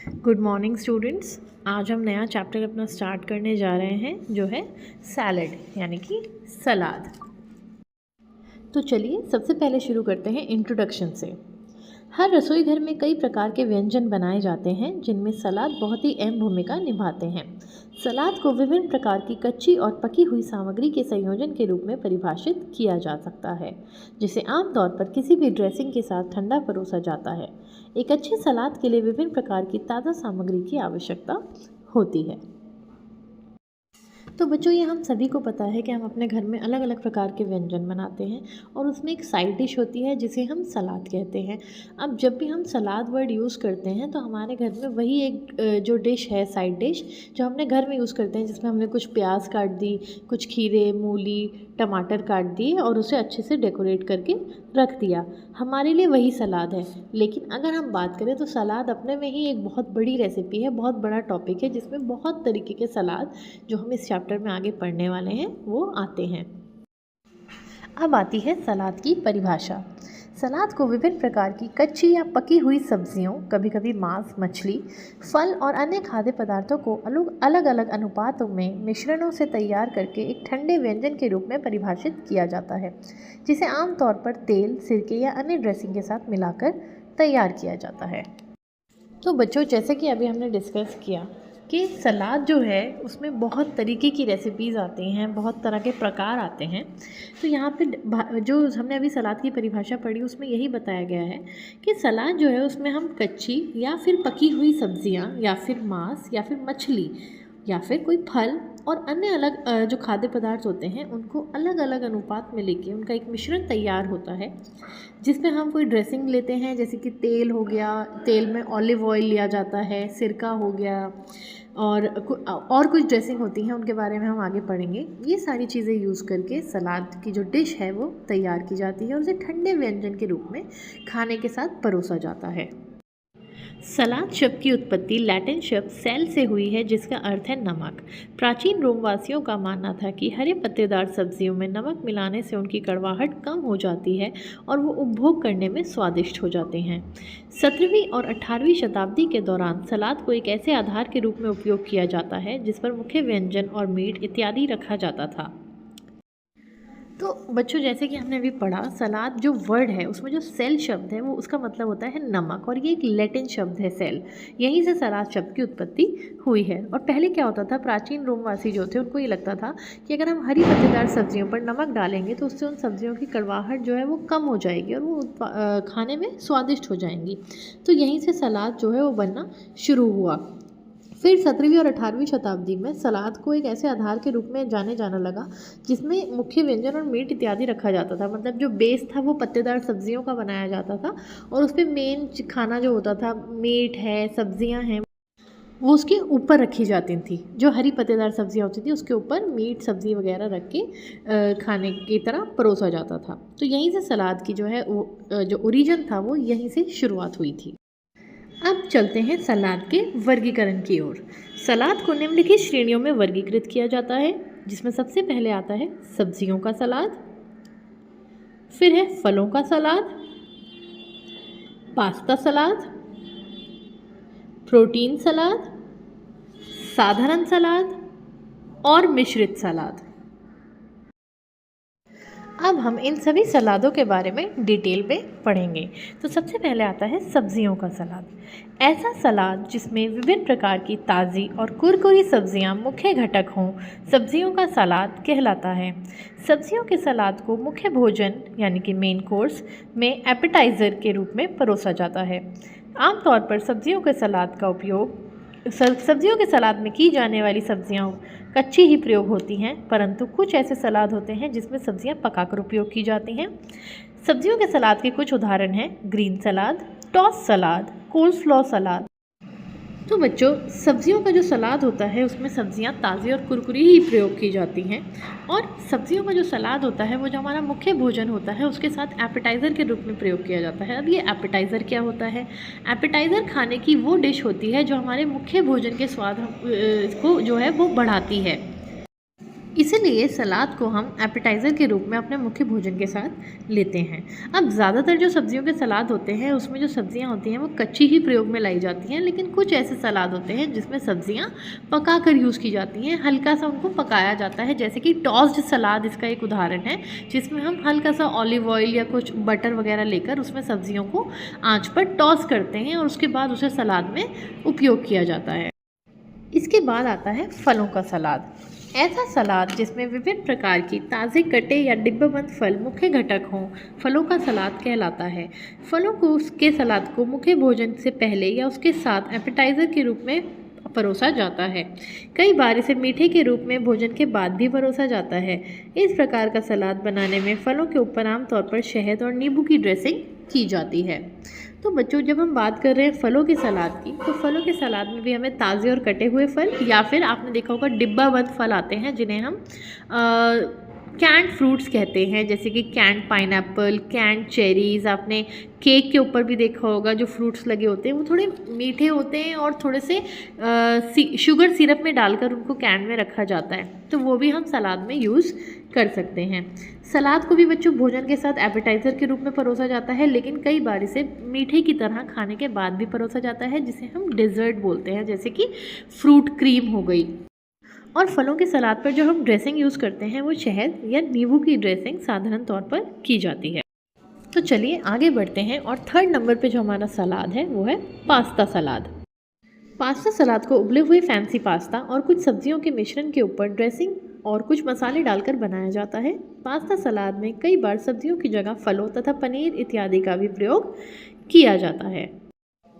Good morning students. आज हम नया चैप्टर अपना स्टार्ट करने जा रहे हैं जो है सैलड यानी कि सलाद। तो चलिए सबसे पहले शुरू करते हैं इंट्रोडक्शन से। हर रसोई घर में कई प्रकार के व्यंजन बनाए जाते हैं जिनमें सलाद बहुत ही अहम भूमिका निभाते हैं। सलाद को विभिन्न प्रकार की कच्ची और पकी हुई सामग्री के संयोजन के रूप में परिभाषित किया जा सकता है, जिसे आमतौर पर किसी भी ड्रेसिंग के साथ ठंडा परोसा जाता है। एक अच्छे सलाद के लिए विभिन्न प्रकार की ताज़ा सामग्री की आवश्यकता होती है। तो बच्चों, ये हम सभी को पता है कि हम अपने घर में अलग अलग प्रकार के व्यंजन बनाते हैं और उसमें एक साइड डिश होती है जिसे हम सलाद कहते हैं। अब जब भी हम सलाद वर्ड यूज़ करते हैं तो हमारे घर में वही एक जो डिश है, साइड डिश, जो हमने घर में यूज़ करते हैं, जिसमें हमने कुछ प्याज काट दी, कुछ खीरे, मूली, टमाटर काट दिए और उसे अच्छे से डेकोरेट करके रख दिया। हमारे लिए वही सलाद है। लेकिन अगर हम बात करें तो सलाद अपने में ही एक बहुत बड़ी रेसिपी है, बहुत बड़ा टॉपिक है, जिसमें बहुत तरीके के सलाद जो हम इस चैप्टर में आगे पढ़ने वाले हैं वो आते हैं। अब आती है सलाद की परिभाषा। सलाद को विभिन्न प्रकार की कच्ची या पकी हुई सब्जियों, कभी कभी मांस, मछली, फल और अन्य खाद्य पदार्थों को अलग अलग अनुपातों में मिश्रणों से तैयार करके एक ठंडे व्यंजन के रूप में परिभाषित किया जाता है, जिसे आमतौर पर तेल, सिरके या अन्य ड्रेसिंग के साथ मिलाकर तैयार किया जाता है। तो बच्चों, जैसे कि अभी हमने डिस्कस किया कि सलाद जो है उसमें बहुत तरीके की रेसिपीज़ आती हैं, बहुत तरह के प्रकार आते हैं। तो यहाँ पे जो हमने अभी सलाद की परिभाषा पढ़ी उसमें यही बताया गया है कि सलाद जो है उसमें हम कच्ची या फिर पकी हुई सब्जियाँ या फिर मांस या फिर मछली या फिर कोई फल और अन्य अलग जो खाद्य पदार्थ होते हैं उनको अलग अलग अनुपात में लेके उनका एक मिश्रण तैयार होता है, जिसमें हम कोई ड्रेसिंग लेते हैं, जैसे कि तेल हो गया, तेल में ऑलिव ऑयल लिया जाता है, सिरका हो गया और कुछ ड्रेसिंग होती हैं, उनके बारे में हम आगे पढ़ेंगे। ये सारी चीज़ें यूज़ करके सलाद की जो डिश है वो तैयार की जाती है और उसे ठंडे व्यंजन के रूप में खाने के साथ परोसा जाता है। सलाद शब्द की उत्पत्ति लैटिन शब्द सेल से हुई है, जिसका अर्थ है नमक। प्राचीन रोमवासियों का मानना था कि हरे पत्तेदार सब्जियों में नमक मिलाने से उनकी कड़वाहट कम हो जाती है और वो उपभोग करने में स्वादिष्ट हो जाते हैं। 17वीं और 18वीं शताब्दी के दौरान सलाद को एक ऐसे आधार के रूप में उपयोग किया जाता है जिस पर मुख्य व्यंजन और मीट इत्यादि रखा जाता था। तो बच्चों, जैसे कि हमने अभी पढ़ा, सलाद जो वर्ड है उसमें जो सेल शब्द है वो उसका मतलब होता है नमक, और ये एक लैटिन शब्द है सेल। यहीं से सलाद शब्द की उत्पत्ति हुई है। और पहले क्या होता था, प्राचीन रोमवासी जो थे उनको ये लगता था कि अगर हम हरी पत्तेदार सब्जियों पर नमक डालेंगे तो उससे उन सब्जियों की कड़वाहट जो है वो कम हो जाएगी और वो खाने में स्वादिष्ट हो जाएंगी। तो यहीं से सलाद जो है वो बनना शुरू हुआ। फिर 17वीं और 18वीं शताब्दी में सलाद को एक ऐसे आधार के रूप में जाने जाना लगा जिसमें मुख्य व्यंजन और मीट इत्यादि रखा जाता था। मतलब जो बेस था वो पत्तेदार सब्जियों का बनाया जाता था और उस पर मेन खाना जो होता था, मीट है, सब्जियां हैं, वो उसके ऊपर रखी जाती थी। जो हरी पत्तेदार सब्जियां होती थी उसके ऊपर मीट, सब्जी वगैरह रख के खाने की तरह परोसा जाता था। तो यहीं से सलाद की जो है वो जो ओरिजिन था वो यहीं से शुरुआत हुई थी। अब चलते हैं सलाद के वर्गीकरण की ओर। सलाद को निम्नलिखित श्रेणियों में वर्गीकृत किया जाता है, जिसमें सबसे पहले आता है सब्जियों का सलाद, फिर है फलों का सलाद, पास्ता सलाद, प्रोटीन सलाद, साधारण सलाद और मिश्रित सलाद। अब हम इन सभी सलादों के बारे में डिटेल में पढ़ेंगे। तो सबसे पहले आता है सब्जियों का सलाद। ऐसा सलाद जिसमें विभिन्न प्रकार की ताज़ी और कुरकुरी सब्जियां मुख्य घटक हों, सब्जियों का सलाद कहलाता है। सब्जियों के सलाद को मुख्य भोजन यानी कि मेन कोर्स में एपेटाइज़र के रूप में परोसा जाता है। आमतौर पर सब्जियों के सलाद का उपयोग सब्जियों के सलाद में की जाने वाली सब्जियां कच्ची ही प्रयोग होती हैं, परंतु कुछ ऐसे सलाद होते हैं जिसमें सब्जियां पकाकर उपयोग की जाती हैं। सब्जियों के सलाद के कुछ उदाहरण हैं ग्रीन सलाद, टॉस सलाद, कोल्स्लॉ सलाद। तो बच्चों, सब्जियों का जो सलाद होता है उसमें सब्जियां ताज़ी और कुरकुरी ही प्रयोग की जाती हैं, और सब्जियों का जो सलाद होता है वो जो हमारा मुख्य भोजन होता है उसके साथ एपेटाइज़र के रूप में प्रयोग किया जाता है। अब ये एपेटाइज़र क्या होता है? एपेटाइज़र खाने की वो डिश होती है जो हमारे मुख्य भोजन के स्वाद को जो है वो बढ़ाती है। इसीलिए सलाद को हम एपेटाइज़र के रूप में अपने मुख्य भोजन के साथ लेते हैं। अब ज़्यादातर जो सब्जियों के सलाद होते हैं उसमें जो सब्जियां होती हैं वो कच्ची ही प्रयोग में लाई जाती हैं, लेकिन कुछ ऐसे सलाद होते हैं जिसमें सब्जियां पका कर यूज़ की जाती हैं, हल्का सा उनको पकाया जाता है, जैसे कि टॉस्ड सलाद इसका एक उदाहरण है, जिसमें हम हल्का सा ऑलिव ऑयल या कुछ बटर वगैरह लेकर उसमें सब्जियों को आँच पर टॉस करते हैं और उसके बाद उसे सलाद में उपयोग किया जाता है। इसके बाद आता है फलों का सलाद। ऐसा सलाद जिसमें विभिन्न प्रकार की ताज़े कटे या डिब्बाबंद फल मुख्य घटक हों, फलों का सलाद कहलाता है। फलों को उसके सलाद को मुख्य भोजन से पहले या उसके साथ एपेटाइज़र के रूप में परोसा जाता है। कई बार इसे मीठे के रूप में भोजन के बाद भी परोसा जाता है। इस प्रकार का सलाद बनाने में फलों के ऊपर आमतौर पर शहद और नींबू की ड्रेसिंग की जाती है। तो बच्चों, जब हम बात कर रहे हैं फलों के सलाद की, तो फलों के सलाद में भी हमें ताज़े और कटे हुए फल या फिर आपने देखा होगा डिब्बाबंद फल आते हैं जिन्हें हम कैंड फ्रूट्स कहते हैं, जैसे कि कैंड पाइनएप्पल, कैंड चेरीज़। आपने केक के ऊपर भी देखा होगा जो फ्रूट्स लगे होते हैं वो थोड़े मीठे होते हैं और थोड़े से शुगर सिरप में डालकर उनको कैन में रखा जाता है, तो वो भी हम सलाद में यूज़ कर सकते हैं। सलाद को भी बच्चों भोजन के साथ एपेटाइज़र के रूप में परोसा जाता है, लेकिन कई बार इसे मीठे की तरह खाने के बाद भी परोसा जाता है, जिसे हम डिज़र्ट बोलते हैं, जैसे कि फ्रूट क्रीम हो गई। और फलों के सलाद पर जो हम ड्रेसिंग यूज़ करते हैं वो शहद या नींबू की ड्रेसिंग साधारण तौर पर की जाती है। तो चलिए आगे बढ़ते हैं और थर्ड नंबर पे जो हमारा सलाद है वो है पास्ता सलाद। पास्ता सलाद को उबले हुए फैंसी पास्ता और कुछ सब्जियों के मिश्रण के ऊपर ड्रेसिंग और कुछ मसाले डालकर बनाया जाता है। पास्ता सलाद में कई बार सब्जियों की जगह फलों तथा पनीर इत्यादि का भी प्रयोग किया जाता है।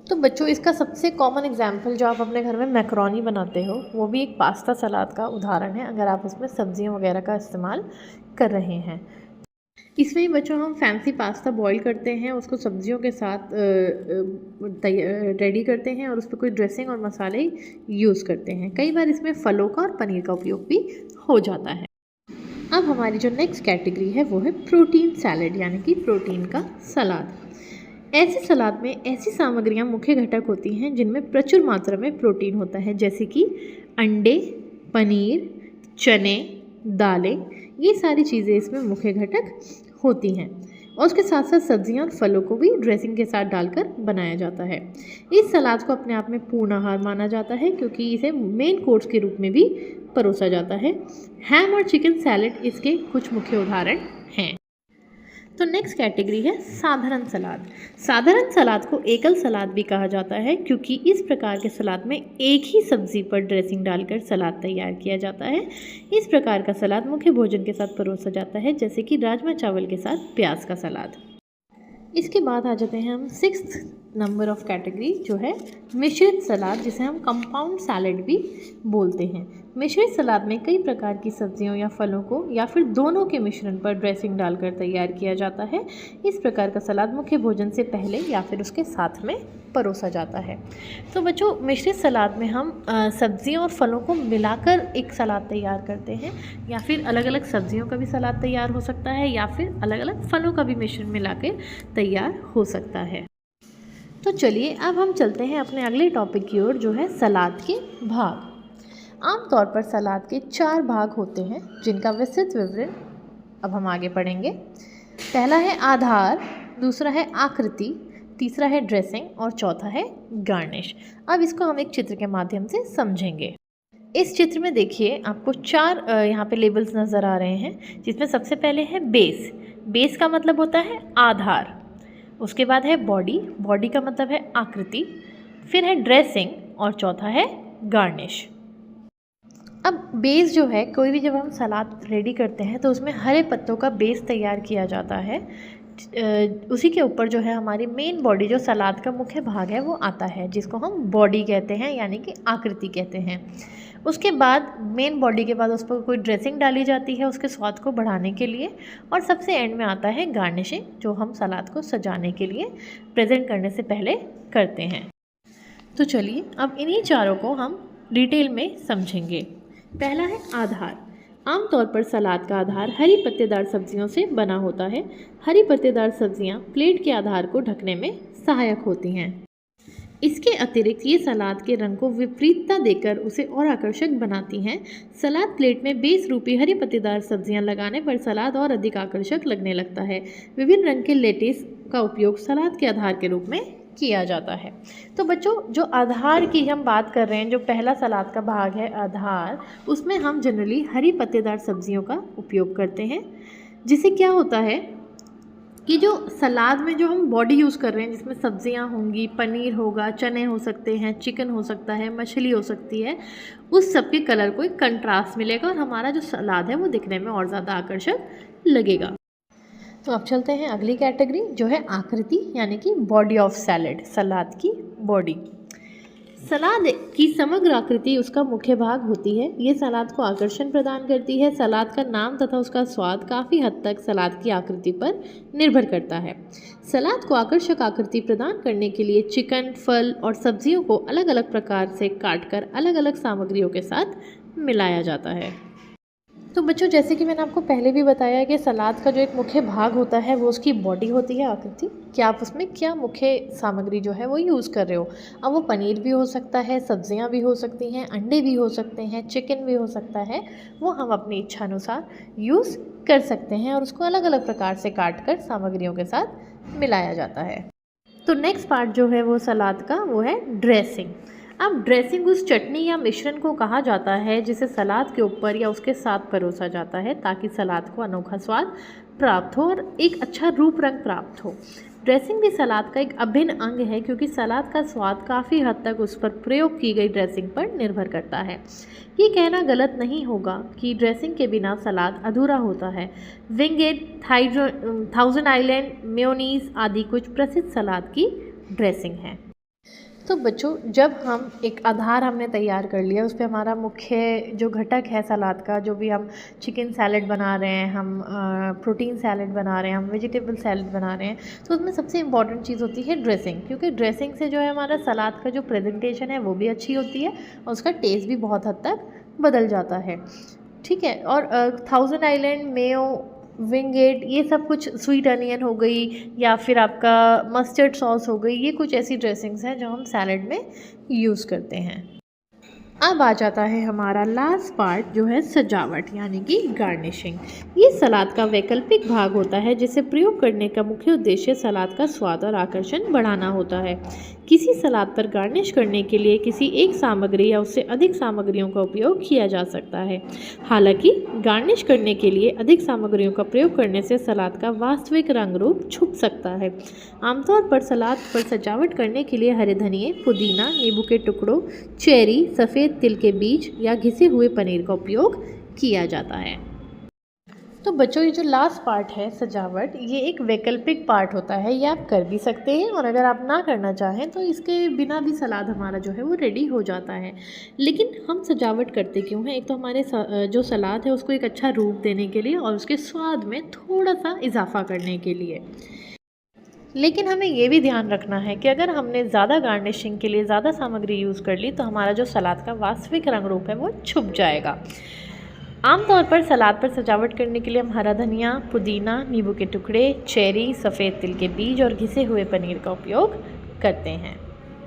तो बच्चों, इसका सबसे कॉमन एग्जाम्पल जो आप अपने घर में मैकरोनी बनाते हो वो भी एक पास्ता सलाद का उदाहरण है, अगर आप उसमें सब्जियों वगैरह का इस्तेमाल कर रहे हैं। इसमें ही बच्चों हम फैंसी पास्ता बॉईल करते हैं, उसको सब्जियों के साथ रेडी करते हैं और उस पर कोई ड्रेसिंग और मसाले यूज़ करते हैं। कई बार इसमें फलों का और पनीर का उपयोग भी हो जाता है। अब हमारी जो नेक्स्ट कैटेगरी है वो है प्रोटीन सैलेड, यानी कि प्रोटीन का सलाद। ऐसे सलाद में ऐसी सामग्रियां मुख्य घटक होती हैं जिनमें प्रचुर मात्रा में प्रोटीन होता है, जैसे कि अंडे, पनीर, चने, दालें, ये सारी चीज़ें इसमें मुख्य घटक होती हैं। और उसके साथ साथ सब्जियां और फलों को भी ड्रेसिंग के साथ डालकर बनाया जाता है। इस सलाद को अपने आप में पूर्ण आहार माना जाता है, क्योंकि इसे मेन कोर्स के रूप में भी परोसा जाता है। हैम और चिकन सैलेड इसके कुछ मुख्य उदाहरण हैं। तो नेक्स्ट कैटेगरी है साधारण सलाद। साधारण सलाद को एकल सलाद भी कहा जाता है, क्योंकि इस प्रकार के सलाद में एक ही सब्जी पर ड्रेसिंग डालकर सलाद तैयार किया जाता है। इस प्रकार का सलाद मुख्य भोजन के साथ परोसा जाता है, जैसे कि राजमा चावल के साथ प्याज का सलाद। इसके बाद आ जाते हैं हम 6th नंबर ऑफ कैटेगरी, जो है मिश्रित सलाद, जिसे हम कंपाउंड सैलेड भी बोलते हैं। मिश्रित सलाद में कई प्रकार की सब्जियों या फलों को या फिर दोनों के मिश्रण पर ड्रेसिंग डालकर तैयार किया जाता है। इस प्रकार का सलाद मुख्य भोजन से पहले या फिर उसके साथ में परोसा जाता है। तो बच्चों, मिश्रित सलाद में हम सब्जियों और फलों को मिलाकर एक सलाद तैयार करते हैं, या फिर अलग अलग सब्जियों का भी सलाद तैयार हो सकता है, या फिर अलग अलग फलों का भी मिश्रण मिलाकर तैयार हो सकता है। तो चलिए अब हम चलते हैं अपने अगले टॉपिक की ओर, जो है सलाद के भाग। आमतौर पर सलाद के 4 भाग होते हैं, जिनका विस्तृत विवरण अब हम आगे पढ़ेंगे। पहला है आधार, दूसरा है आकृति, तीसरा है ड्रेसिंग और चौथा है गार्निश। अब इसको हम एक चित्र के माध्यम से समझेंगे। इस चित्र में देखिए आपको 4 यहाँ पे लेबल्स नज़र आ रहे हैं, जिसमें सबसे पहले है बेस। बेस का मतलब होता है आधार। उसके बाद है बॉडी, बॉडी का मतलब है आकृति, फिर है ड्रेसिंग और चौथा है गार्निश। अब बेस जो है, कोई भी जब हम सलाद रेडी करते हैं तो उसमें हरे पत्तों का बेस तैयार किया जाता है। उसी के ऊपर जो है हमारी मेन बॉडी, जो सलाद का मुख्य भाग है, वो आता है, जिसको हम बॉडी कहते हैं, यानी कि आकृति कहते हैं। उसके बाद मेन बॉडी के बाद उस पर कोई ड्रेसिंग डाली जाती है उसके स्वाद को बढ़ाने के लिए, और सबसे एंड में आता है गार्निशिंग, जो हम सलाद को सजाने के लिए प्रेजेंट करने से पहले करते हैं। तो चलिए अब इन्हीं चारों को हम डिटेल में समझेंगे। पहला है आधार। आमतौर पर सलाद का आधार हरी पत्तेदार सब्जियों से बना होता है। हरी पत्तेदार सब्जियां प्लेट के आधार को ढकने में सहायक होती हैं। इसके अतिरिक्त ये सलाद के रंग को विपरीतता देकर उसे और आकर्षक बनाती हैं। सलाद प्लेट में बेस रूपी हरी पत्तेदार सब्जियां लगाने पर सलाद और अधिक आकर्षक लगने लगता है। विभिन्न रंग के लेटेस का उपयोग सलाद के आधार के रूप में किया जाता है। तो बच्चों, जो आधार की हम बात कर रहे हैं, जो पहला सलाद का भाग है आधार, उसमें हम जनरली हरी पत्तेदार सब्जियों का उपयोग करते हैं, जिससे क्या होता है कि जो सलाद में जो हम बॉडी यूज़ कर रहे हैं, जिसमें सब्जियां होंगी, पनीर होगा, चने हो सकते हैं, चिकन हो सकता है, मछली हो सकती है, उस सब के कलर को एक कंट्रास्ट मिलेगा और हमारा जो सलाद है वो दिखने में और ज़्यादा आकर्षक लगेगा। तो अब चलते हैं अगली कैटेगरी, जो है आकृति, यानी कि बॉडी ऑफ सैलेड, सलाद की बॉडी। सलाद की समग्र आकृति उसका मुख्य भाग होती है। ये सलाद को आकर्षण प्रदान करती है। सलाद का नाम तथा उसका स्वाद काफ़ी हद तक सलाद की आकृति पर निर्भर करता है। सलाद को आकर्षक आकृति प्रदान करने के लिए चिकन, फल और सब्जियों को अलग अलग प्रकार से काटकर अलग अलग सामग्रियों के साथ मिलाया जाता है। तो बच्चों, जैसे कि मैंने आपको पहले भी बताया कि सलाद का जो एक मुख्य भाग होता है वो उसकी बॉडी होती है, आकृति, कि आप उसमें क्या मुख्य सामग्री जो है वो यूज़ कर रहे हो। अब वो पनीर भी हो सकता है, सब्जियां भी हो सकती हैं, अंडे भी हो सकते हैं, चिकन भी हो सकता है, वो हम अपनी इच्छा अनुसार यूज़ कर सकते हैं और उसको अलग अलग प्रकार से काट कर सामग्रियों के साथ मिलाया जाता है। तो नेक्स्ट पार्ट जो है वो सलाद का, वो है ड्रेसिंग। अब ड्रेसिंग उस चटनी या मिश्रण को कहा जाता है जिसे सलाद के ऊपर या उसके साथ परोसा जाता है, ताकि सलाद को अनोखा स्वाद प्राप्त हो और एक अच्छा रूप रंग प्राप्त हो। ड्रेसिंग भी सलाद का एक अभिन्न अंग है, क्योंकि सलाद का स्वाद काफ़ी हद तक उस पर प्रयोग की गई ड्रेसिंग पर निर्भर करता है। ये कहना गलत नहीं होगा कि ड्रेसिंग के बिना सलाद अधूरा होता है। विंगेट, थाउजेंड आइलैंड, मेयोनीज आदि कुछ प्रसिद्ध सलाद की ड्रेसिंग हैं। तो बच्चों, जब हम एक आधार हमने तैयार कर लिया, उस पर हमारा मुख्य जो घटक है सलाद का, जो भी हम चिकन सैलेड बना रहे हैं, हम प्रोटीन सैलेड बना रहे हैं, हम वेजिटेबल सैलेड बना रहे हैं, तो उसमें सबसे इम्पॉर्टेंट चीज़ होती है ड्रेसिंग, क्योंकि ड्रेसिंग से जो है हमारा सलाद का जो प्रेजेंटेशन है वो भी अच्छी होती है और उसका टेस्ट भी बहुत हद तक बदल जाता है। ठीक है। और थाउजेंड आइलैंड, मेयो, विंगेट, ये सब कुछ, स्वीट अनियन हो गई या फिर आपका मस्टर्ड सॉस हो गई, ये कुछ ऐसी ड्रेसिंग्स हैं जो हम सैलेड में यूज़ करते हैं। अब आ जाता है हमारा लास्ट पार्ट, जो है सजावट, यानी कि गार्निशिंग। ये सलाद का वैकल्पिक भाग होता है, जिसे प्रयोग करने का मुख्य उद्देश्य सलाद का स्वाद और आकर्षण बढ़ाना होता है। किसी सलाद पर गार्निश करने के लिए किसी एक सामग्री या उससे अधिक सामग्रियों का उपयोग किया जा सकता है। हालांकि गार्निश करने के लिए अधिक सामग्रियों का प्रयोग करने से सलाद का वास्तविक रंग रूप छुप सकता है। आमतौर पर सलाद पर सजावट करने के लिए हरे धनिए, पुदीना, नींबू के टुकड़ों, चेरी, सफ़ेद तिल के बीज या घिसे हुए पनीर का उपयोग किया जाता है। तो बच्चों, ये जो लास्ट पार्ट है सजावट, ये एक वैकल्पिक पार्ट होता है, ये आप कर भी सकते हैं और अगर आप ना करना चाहें तो इसके बिना भी सलाद हमारा जो है वो रेडी हो जाता है। लेकिन हम सजावट करते क्यों हैं? एक तो हमारे जो सलाद है उसको एक अच्छा रूप देने के लिए और उसके स्वाद में थोड़ा सा इजाफा करने के लिए। लेकिन हमें ये भी ध्यान रखना है कि अगर हमने ज़्यादा गार्निशिंग के लिए ज़्यादा सामग्री यूज़ कर ली तो हमारा जो सलाद का वास्तविक रंग रूप है वो छुप जाएगा। आमतौर पर सलाद पर सजावट करने के लिए हम हरा धनिया, पुदीना, नींबू के टुकड़े, चेरी, सफ़ेद तिल के बीज और घिसे हुए पनीर का उपयोग करते हैं।